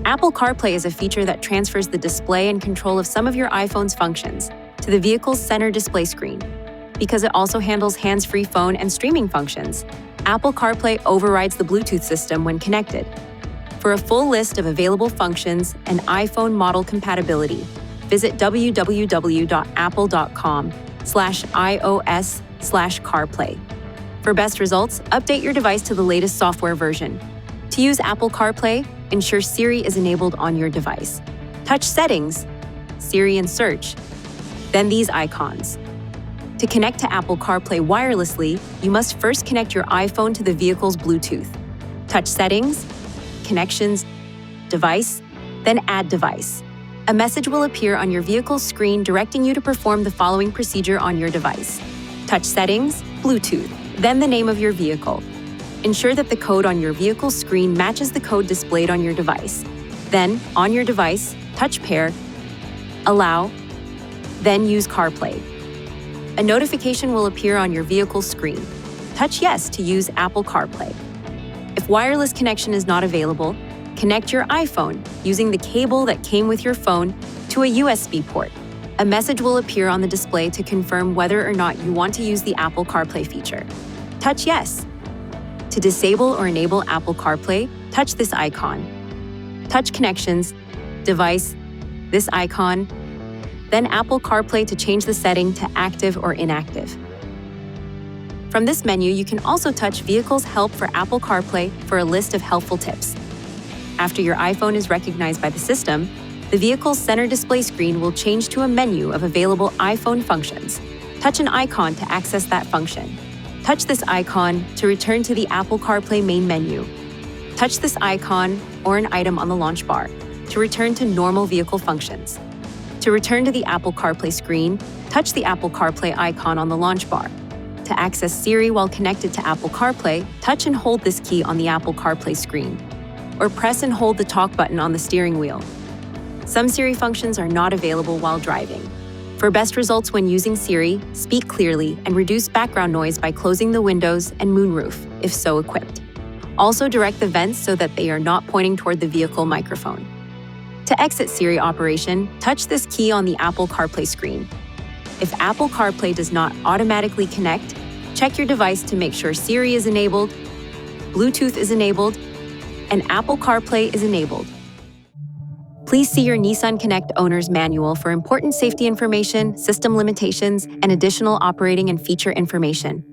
Apple CarPlay is a feature that transfers the display and control of some of your iPhone's functions to the vehicle's center display screen. Because it also handles hands-free phone and streaming functions, Apple CarPlay overrides the Bluetooth system when connected. For a full list of available functions and iPhone model compatibility, visit www.apple.com/iOS/CarPlay. For best results, update your device to the latest software version. To use Apple CarPlay, ensure Siri is enabled on your device. Touch Settings, Siri and Search, then these icons. To connect to Apple CarPlay wirelessly, you must first connect your iPhone to the vehicle's Bluetooth. Touch Settings, Connections, Device, then Add Device. A message will appear on your vehicle's screen directing you to perform the following procedure on your device. Touch Settings, Bluetooth, then the name of your vehicle. Ensure that the code on your vehicle's screen matches the code displayed on your device. Then, on your device, touch Pair, Allow, then use CarPlay. A notification will appear on your vehicle's screen. Touch Yes to use Apple CarPlay. If wireless connection is not available, connect your iPhone using the cable that came with your phone to a USB port. A message will appear on the display to confirm whether or not you want to use the Apple CarPlay feature. Touch Yes. To disable or enable Apple CarPlay, touch this icon. Touch Connections, Device, this icon, then Apple CarPlay to change the setting to active or inactive. From this menu, you can also touch Vehicles Help for Apple CarPlay for a list of helpful tips. After your iPhone is recognized by the system, the vehicle's center display screen will change to a menu of available iPhone functions. Touch an icon to access that function. Touch this icon to return to the Apple CarPlay main menu. Touch this icon or an item on the launch bar to return to normal vehicle functions. To return to the Apple CarPlay screen, touch the Apple CarPlay icon on the launch bar. To access Siri while connected to Apple CarPlay, touch and hold this key on the Apple CarPlay screen, or press and hold the talk button on the steering wheel. Some Siri functions are not available while driving. For best results when using Siri, speak clearly and reduce background noise by closing the windows and moonroof, if so equipped. Also direct the vents so that they are not pointing toward the vehicle microphone. To exit Siri operation, touch this key on the Apple CarPlay screen. If Apple CarPlay does not automatically connect, check your device to make sure Siri is enabled, Bluetooth is enabled, and Apple CarPlay is enabled. Please see your Nissan Connect owner's manual for important safety information, system limitations, and additional operating and feature information.